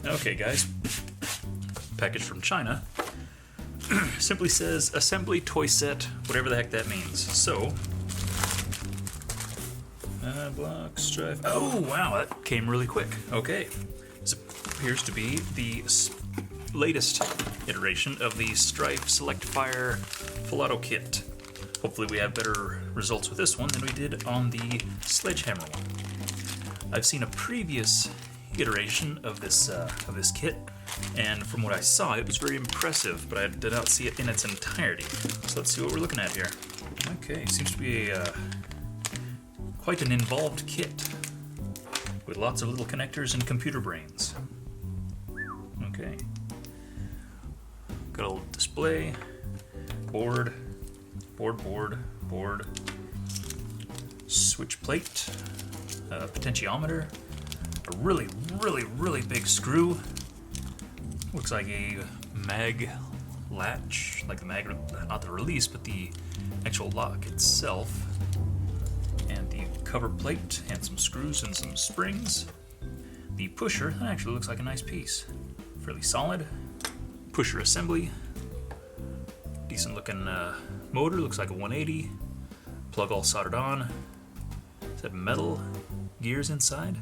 Okay, guys. Package from China. Simply says assembly toy set, whatever the heck that means. So, block, Stryfe. Oh, wow, that came really quick. Okay. This appears to be the latest iteration of the Stryfe Select Fire Full Auto Kit. Hopefully we have better results with this one than we did on the Sledgehammer one. I've seen a previous iteration of this kit, and from what I saw, it was very impressive, but I did not see it in its entirety. So let's see what we're looking at here. Okay, seems to be quite an involved kit with lots of little connectors and computer brains. Okay. Got a little display, board, switch plate, potentiometer, a really big screw. Looks like a mag latch, like the mag, not the release, but the actual lock itself. And the cover plate, and some screws and some springs. The pusher, that actually looks like a nice piece. Fairly solid. Pusher assembly. Decent looking motor, looks like a 180. Plug all soldered on. Is that metal gears inside?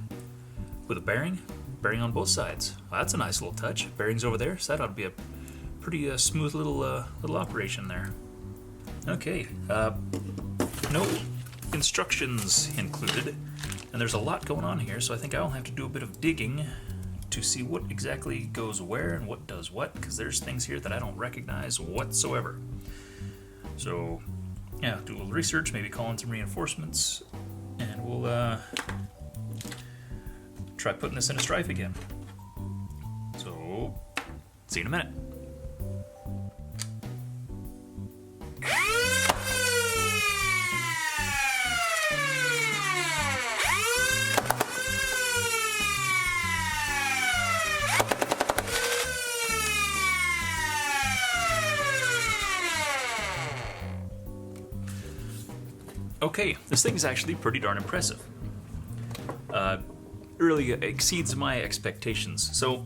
With a bearing on both sides. Well, that's a nice little touch. Bearings over there, so that ought to be a pretty smooth little operation there. Okay, no instructions included, and there's a lot going on here, so I think I'll have to do a bit of digging to see what exactly goes where and what does what, because there's things here that I don't recognize whatsoever. So, yeah, do a little research, maybe call in some reinforcements, and we'll try putting this in a Stryfe again. So, see you in a minute. Okay, this thing is actually pretty darn impressive. Really exceeds my expectations. So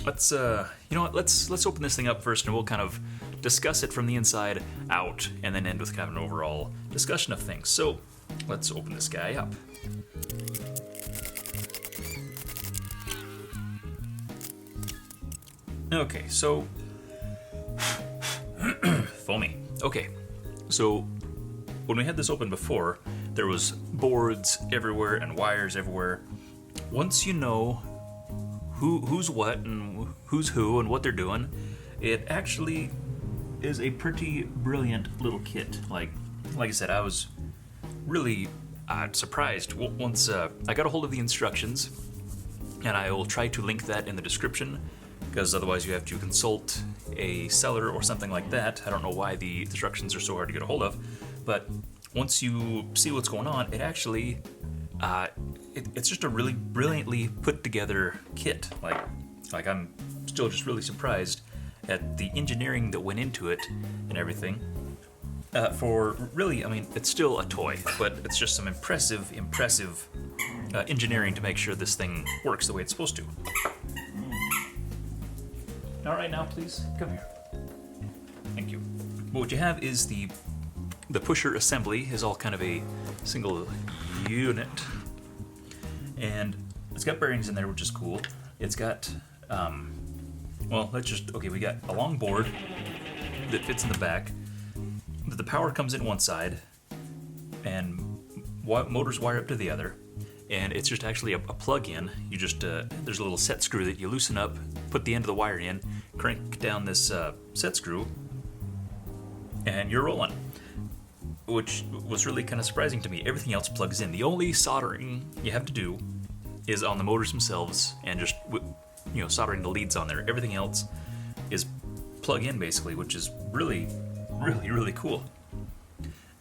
let's let's open this thing up first, and we'll kind of discuss it from the inside out, and then end with kind of an overall discussion of things. So let's open this guy up. Okay, so foamy. Okay, so when we had this open before, there was boards everywhere and wires everywhere. Once you know who's what and who's who and what they're doing, it actually is a pretty brilliant little kit. Like I said, I was really surprised once I got a hold of the instructions, and I will try to link that in the description, because otherwise you have to consult a seller or something like that. I don't know why the instructions are so hard to get a hold of, but once you see what's going on, it actually it's just a really brilliantly put together kit. Like I'm still just really surprised at the engineering that went into it and everything. For really, I mean, it's still a toy, but it's just some impressive engineering to make sure this thing works the way it's supposed to. All right, now please come here. Thank you. What you have is the pusher assembly is all kind of a single unit, and it's got bearings in there, which is cool. It's got we got a long board that fits in the back. The power comes in one side, and motors wire up to the other, and it's just actually a plug-in. You just there's a little set screw that you loosen up, put the end of the wire in, crank down this set screw, and you're rolling. Which was really kind of surprising to me. Everything else plugs in. The only soldering you have to do is on the motors themselves, and just soldering the leads on there. Everything else is plug in basically, which is really cool.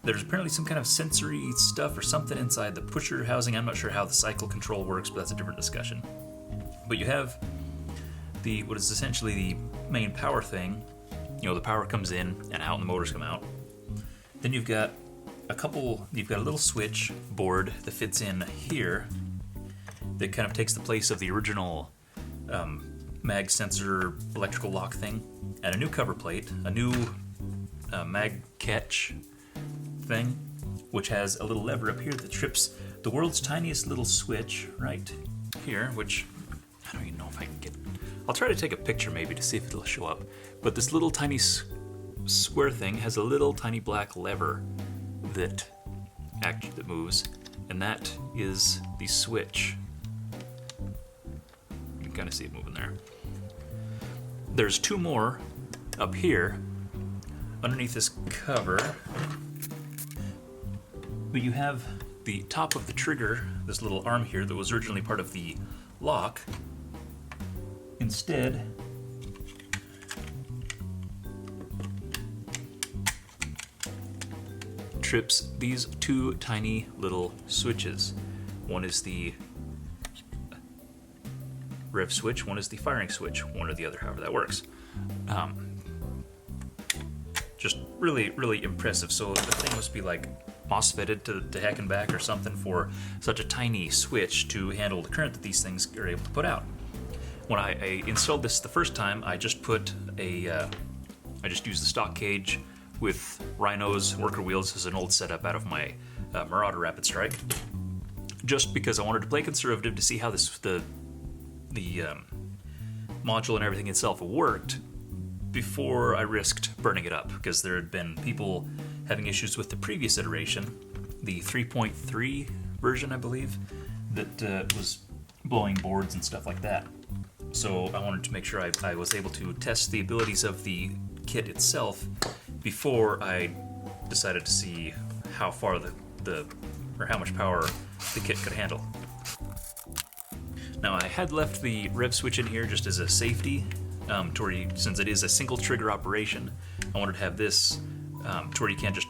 There's apparently some kind of sensory stuff or something inside the pusher housing. I'm not sure how the cycle control works, but that's a different discussion. But you have what is essentially the main power thing. The power comes in and out, and the motors come out. Then you've got a little switch board that fits in here that kind of takes the place of the original mag sensor electrical lock thing, and a new cover plate, a new mag catch thing, which has a little lever up here that trips the world's tiniest little switch right here, which I don't even know if I can get. I'll try to take a picture maybe to see if it'll show up. But this little tiny square thing has a little tiny black lever that moves, and that is the switch. You can kind of see it moving there. There's two more up here underneath this cover, but you have the top of the trigger, this little arm here that was originally part of the lock, instead trips these two tiny little switches. One is the rev switch, one is the firing switch, one or the other, however that works. Just really, really impressive. So the thing must be like MOSFETted to heck and back or something for such a tiny switch to handle the current that these things are able to put out. When I installed this the first time, I just put I just used the stock cage with Rhinos worker wheels as an old setup out of my Marauder Rapid Strike, just because I wanted to play conservative to see how the module and everything itself worked before I risked burning it up, because there had been people having issues with the previous iteration, the 3.3 version, I believe, that was blowing boards and stuff like that. So I wanted to make sure I was able to test the abilities of the kit itself before I decided to see how far or how much power the kit could handle. Now I had left the rev switch in here just as a safety, since it is a single trigger operation. I wanted to have this to where you can't just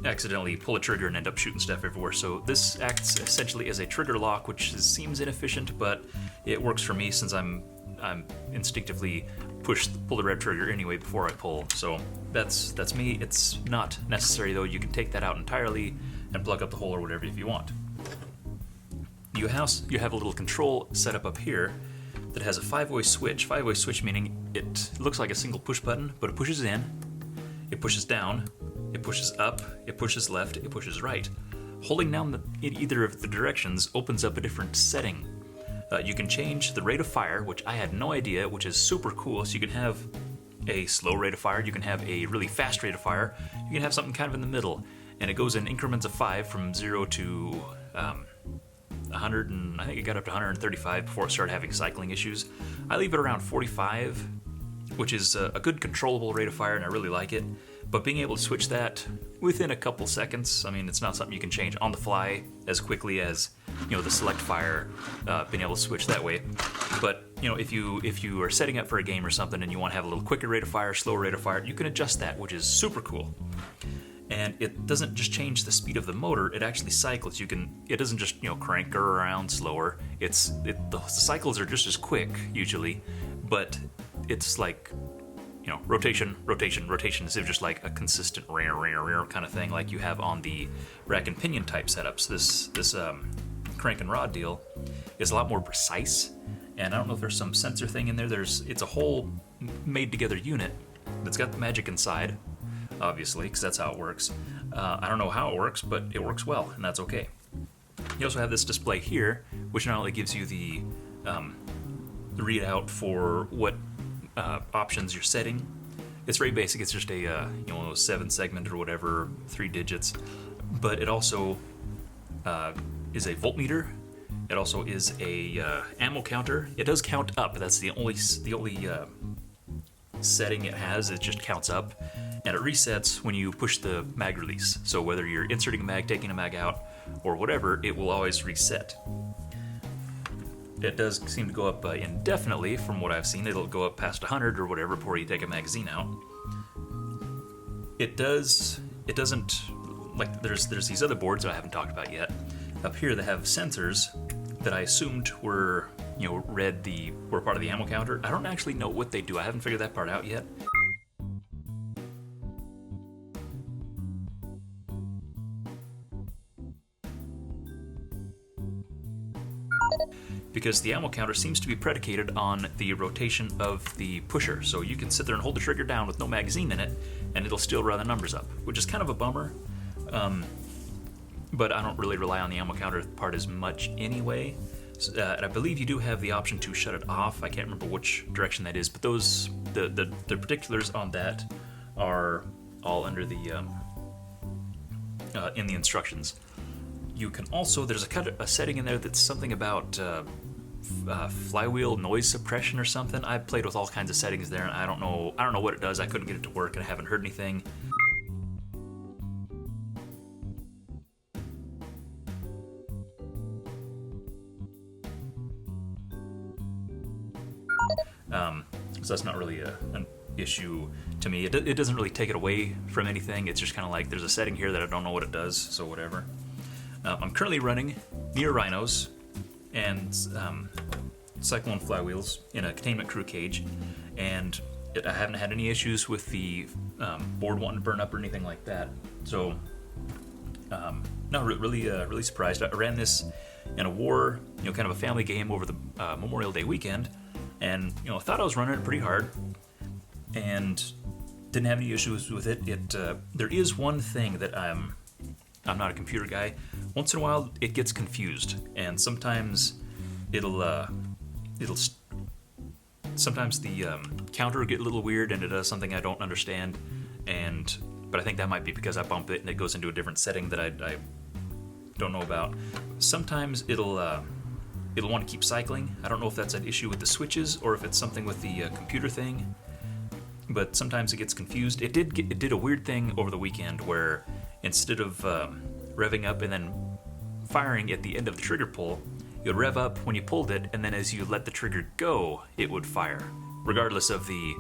accidentally pull a trigger and end up shooting stuff everywhere. So this acts essentially as a trigger lock, which seems inefficient, but it works for me since I'm instinctively pull the rev trigger anyway before I pull. So that's me. It's not necessary though. You can take that out entirely and plug up the hole or whatever if you want. You have a little control set up here that has a 5-way switch. 5-way switch meaning it looks like a single push button, but it pushes in, it pushes down, it pushes up, it pushes left, it pushes right. Holding down in either of the directions opens up a different setting. You can change the rate of fire, which I had no idea, which is super cool. So you can have a slow rate of fire, you can have a really fast rate of fire, you can have something kind of in the middle, and it goes in increments of 5 from 0 to 100, and I think it got up to 135 before it started having cycling issues. I leave it around 45, which is a good controllable rate of fire, and I really like it. But being able to switch that within a couple seconds, I mean, it's not something you can change on the fly as quickly as, the select fire, being able to switch that way. But, if you are setting up for a game or something and you want to have a little quicker rate of fire, slower rate of fire, you can adjust that, which is super cool. And it doesn't just change the speed of the motor, it actually cycles. It doesn't just, crank her around slower. The cycles are just as quick, usually, but it's like, rotation, rotation, rotation, instead of just like a consistent rear kind of thing like you have on the rack and pinion type setups. This crank and rod deal is a lot more precise, and I don't know if there's some sensor thing in there. It's a whole made together unit that's got the magic inside, obviously, because that's how it works. I don't know how it works, but it works well, and that's okay. You also have this display here, which not only gives you the readout for what options you're setting. It's very basic. It's just a one of those 7-segment or whatever, 3 digits. But it also is a voltmeter. It also is a ammo counter. It does count up. That's the only setting it has. It just counts up, and it resets when you push the mag release. So whether you're inserting a mag, taking a mag out, or whatever, it will always reset. It does seem to go up indefinitely from what I've seen. It'll go up past 100 or whatever before you take a magazine out. It doesn't, like there's these other boards that I haven't talked about yet. Up here they have sensors that I assumed were, were part of the ammo counter. I don't actually know what they do. I haven't figured that part out yet. because the ammo counter seems to be predicated on the rotation of the pusher. So you can sit there and hold the trigger down with no magazine in it, and it'll still run the numbers up, which is kind of a bummer. But I don't really rely on the ammo counter part as much anyway. And I believe you do have the option to shut it off. I can't remember which direction that is, but the particulars on that are all under the in the instructions. You can also, there's a setting in there that's something about flywheel noise suppression or something. I've played with all kinds of settings there, and I don't know what it does. I couldn't get it to work, and I haven't heard anything. So that's not really an issue to me. It doesn't really take it away from anything. It's just kind of like there's a setting here that I don't know what it does, so whatever. I'm currently running near rhinos and Cyclone flywheels in a containment crew cage, and I haven't had any issues with the board wanting to burn up or anything like that. So, no, really surprised. I ran this in a war, kind of a family game over the Memorial Day weekend, and thought I was running it pretty hard, and didn't have any issues with it. There is one thing that I'm not a computer guy. Once in a while, it gets confused, and sometimes sometimes the counter will get a little weird, and it does something I don't understand. But I think that might be because I bump it and it goes into a different setting that I don't know about. Sometimes it'll want to keep cycling. I don't know if that's an issue with the switches or if it's something with the computer thing. But sometimes it gets confused. It did a weird thing over the weekend where instead of revving up and then firing at the end of the trigger pull, you'd rev up when you pulled it, and then as you let the trigger go, it would fire, regardless of the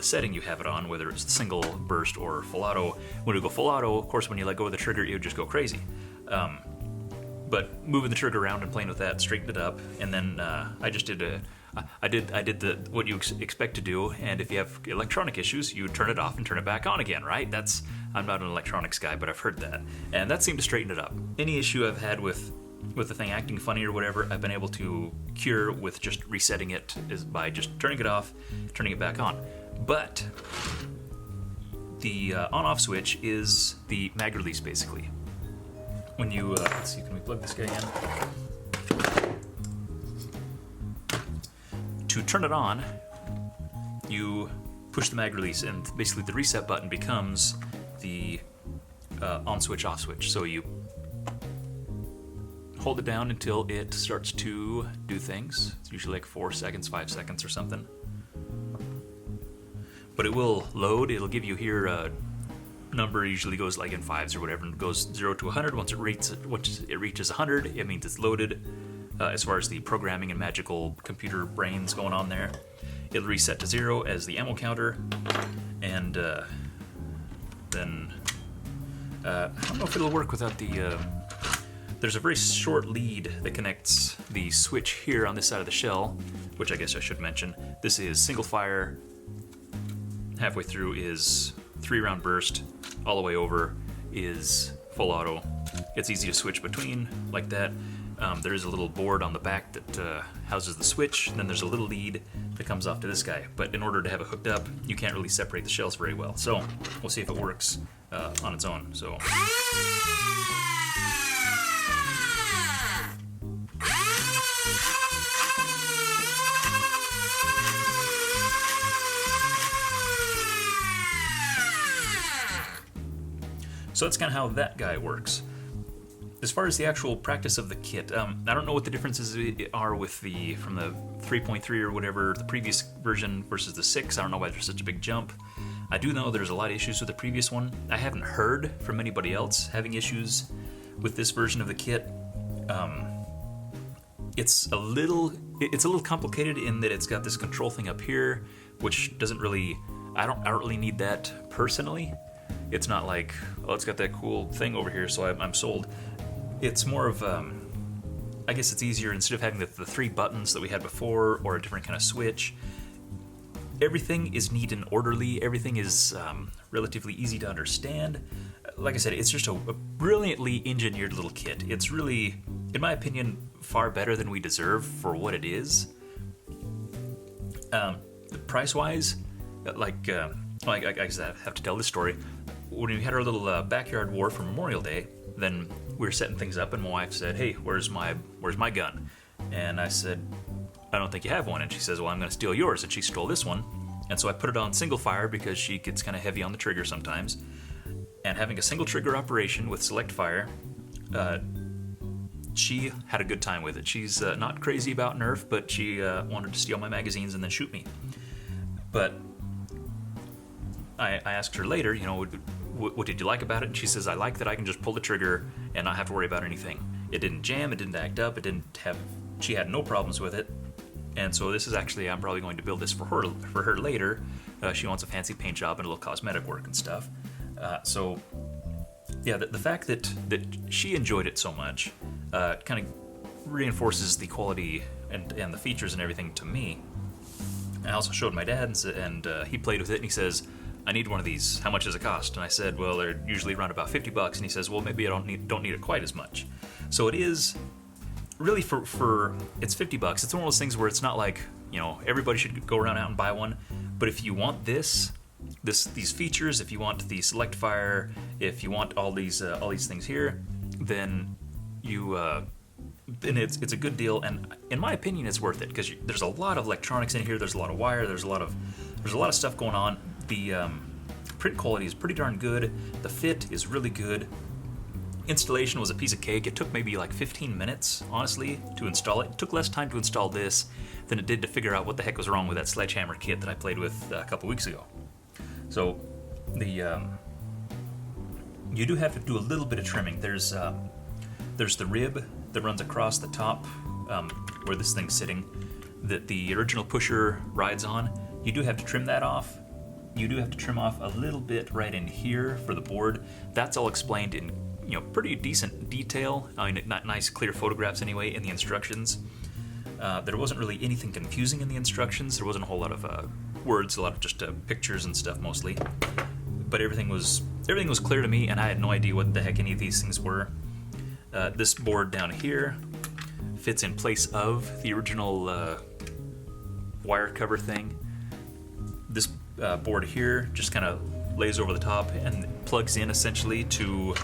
setting you have it on, whether it's single burst or full auto. When you go full auto, of course, when you let go of the trigger, it would just go crazy. But moving the trigger around and playing with that straightened it up, and then I did what you expect to do. And if you have electronic issues, you turn it off and turn it back on again, right? I'm not an electronics guy, but I've heard that, and that seemed to straighten it up. Any issue I've had with the thing acting funny or whatever, I've been able to cure with just resetting it, is by just turning it off, turning it back on. But the on-off switch is the mag release, basically. When you let's see, can we plug this guy in? To turn it on, you push the mag release, and basically the reset button becomes the on switch, off switch. So you hold it down until it starts to do things. It's usually like 4 seconds, 5 seconds or something. But it will load. It'll give you here a number, usually goes like in fives or whatever, and it goes 0 to 100. Once it reaches 100, it means it's loaded. As far as the programming and magical computer brains going on there, it'll reset to 0 as the ammo counter, and then I don't know if it'll work without the. There's a very short lead that connects the switch here on this side of the shell, which I guess I should mention. This is single fire. Halfway through is 3-round burst. All the way over is full auto. It's easy to switch between like that. There is a little board on the back that houses the switch. Then there's a little lead that comes off to this guy. But in order to have it hooked up, you can't really separate the shells very well. So we'll see if it works on its own. So. So that's kind of how that guy works. As far as the actual practice of the kit, I don't know what the differences are with from the 3.3 or whatever, the previous version versus the 6. I don't know why there's such a big jump. I do know there's a lot of issues with the previous one. I haven't heard from anybody else having issues with this version of the kit. It's a little complicated in that it's got this control thing up here, which doesn't really. I don't really need that personally. It's not like, oh, it's got that cool thing over here, so I'm sold. It's more of, I guess it's easier, instead of having the 3 buttons that we had before, or a different kind of switch, everything is neat and orderly. Everything is relatively easy to understand. like I said, it's just a brilliantly engineered little kit. It's really, in my opinion, far better than we deserve for what it is. Price-wise, I guess I have to tell this story. When we had our little backyard war for Memorial Day, then we were setting things up, and my wife said, "Hey, where's my gun?" And I said, "I don't think you have one." And she says, "Well, I'm going to steal yours." And she stole this one. And so I put it on single fire because she gets kind of heavy on the trigger sometimes. And having a single trigger operation with select fire, she had a good time with it. She's not crazy about NERF, but she wanted to steal my magazines and then shoot me. But I asked her later, what did you like about it? And she says, "I like that I can just pull the trigger and not have to worry about anything. It didn't jam, it didn't act up, she had no problems with it." And so this is actually, I'm probably going to build this for her later. She wants a fancy paint job and a little cosmetic work and stuff. So yeah, the fact that she enjoyed it so much kind of reinforces the quality and the features and everything to me. I also showed my dad, and he played with it, and he says, "I need one of these. How much does it cost?" And I said, "Well, they're usually around about $50. And he says, "Well, maybe I don't need it quite as much." So it is really for it's $50. It's one of those things where it's not like, everybody should go around out and buy one. But if you want these features, if you want the select fire, if you want all these things here, then it's a good deal. And in my opinion, it's worth it because there's a lot of electronics in here. There's a lot of wire. There's a lot of stuff going on. The print quality is pretty darn good. The fit is really good. Installation was a piece of cake. It took maybe like 15 minutes, honestly, to install it. It took less time to install this than it did to figure out what the heck was wrong with that sledgehammer kit that I played with a couple weeks ago. So you do have to do a little bit of trimming. There's the rib that runs across the top where this thing's sitting that the original pusher rides on. You do have to trim that off. You do have to trim off a little bit right in here for the board. That's all explained in pretty decent detail. I mean, not nice clear photographs anyway in the instructions. There wasn't really anything confusing in the instructions. There wasn't a whole lot of words, a lot of just pictures and stuff mostly. But everything was clear to me, and I had no idea what the heck any of these things were. This board down here fits in place of the original wire cover thing. This board here just kind of lays over the top and plugs in essentially to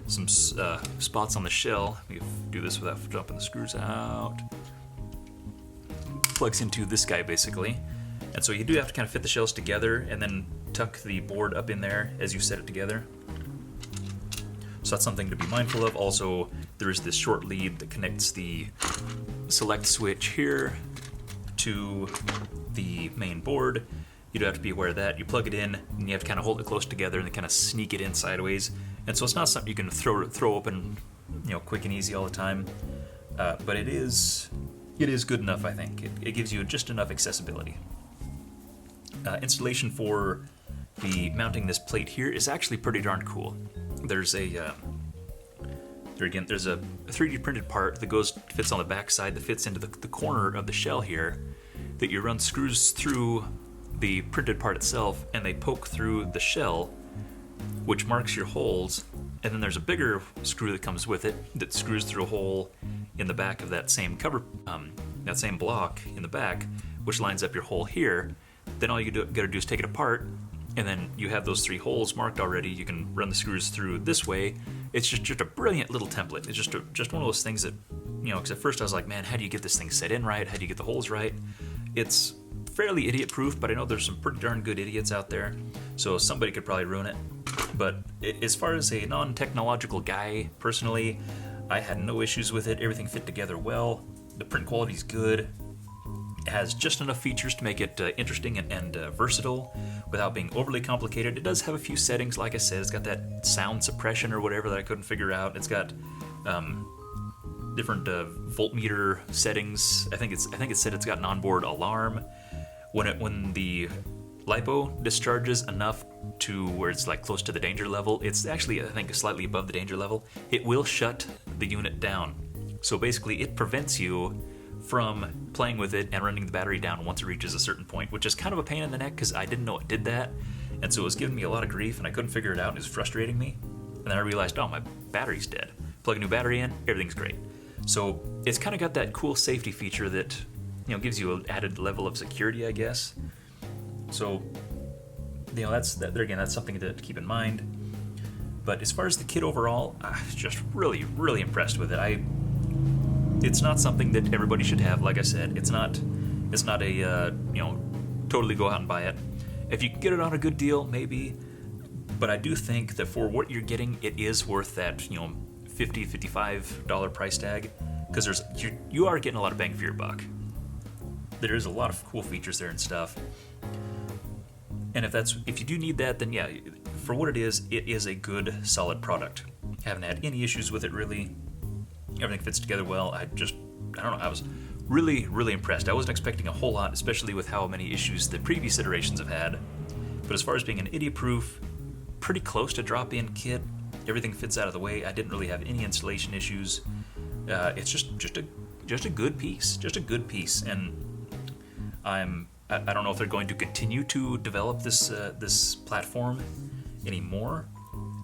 some spots on the shell. Let me do this without dropping the screws out. Plugs into this guy basically. And so you do have to kind of fit the shells together and then tuck the board up in there as you set it together. So that's something to be mindful of. Also, there is this short lead that connects the select switch here to the main board. You do have to be aware of that. You plug it in, and you have to kind of hold it close together and then kind of sneak it in sideways. And so it's not something you can throw open, quick and easy all the time. But it is good enough, I think. It gives you just enough accessibility. Installation for the mounting this plate here is actually pretty darn cool. There's a 3D printed part that fits on the back side that fits into the corner of the shell here that you run screws through the printed part itself, and they poke through the shell, which marks your holes. And then there's a bigger screw that comes with it that screws through a hole in the back of that same cover, that same block in the back, which lines up your hole here. Then all you gotta do is take it apart, and then you have those 3 holes marked already. You can run the screws through this way. It's just a brilliant little template. It's just one of those things that, because at first I was like, man, how do you get this thing set in right? How do you get the holes right? It's fairly idiot-proof, but I know there's some pretty darn good idiots out there, so somebody could probably ruin it. But as far as a non-technological guy, personally, I had no issues with it. Everything fit together well. The print quality's good. It has just enough features to make it interesting and versatile without being overly complicated. It does have a few settings, like I said. It's got that sound suppression or whatever that I couldn't figure out. It's got different voltmeter settings. I think it said it's got an onboard alarm. When the LiPo discharges enough to where it's like close to the danger level, it's actually, I think, slightly above the danger level, it will shut the unit down. So basically it prevents you from playing with it and running the battery down once it reaches a certain point, which is kind of a pain in the neck because I didn't know it did that. And so it was giving me a lot of grief and I couldn't figure it out and it was frustrating me. and then I realized, oh, my battery's dead. Plug a new battery in, everything's great. So it's kind of got that cool safety feature that, you know, gives you an added level of security, I guess. So, you know, that's something to keep in mind. But as far as the kit overall, I'm just really, really impressed with it. It's not something that everybody should have. Like I said, it's not a you know, totally go out and buy it. If you can get it on a good deal, maybe. But I do think that for what you're getting, it is worth that, you know, $50, $55 price tag, because you are getting a lot of bang for your buck. There's a lot of cool features there and stuff. And if you do need that, then yeah, for what it is a good, solid product. Haven't had any issues with it really. Everything fits together well. I don't know, I was really, really impressed. I wasn't expecting a whole lot, especially with how many issues the previous iterations have had. But as far as being an idiot-proof, pretty close to drop-in kit, everything fits out of the way. I didn't really have any installation issues. It's just a good piece, and I don't know if they're going to continue to develop this platform anymore,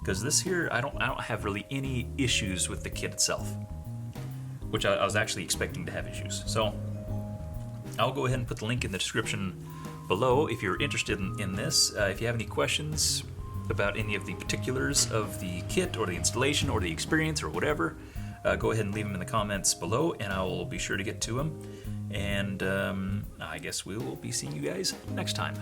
because this here I don't have really any issues with the kit itself, which I was actually expecting to have issues. So I'll go ahead and put the link in the description below if you're interested in this. If you have any questions about any of the particulars of the kit or the installation or the experience or whatever, go ahead and leave them in the comments below, and I will be sure to get to them. And I guess we will be seeing you guys next time.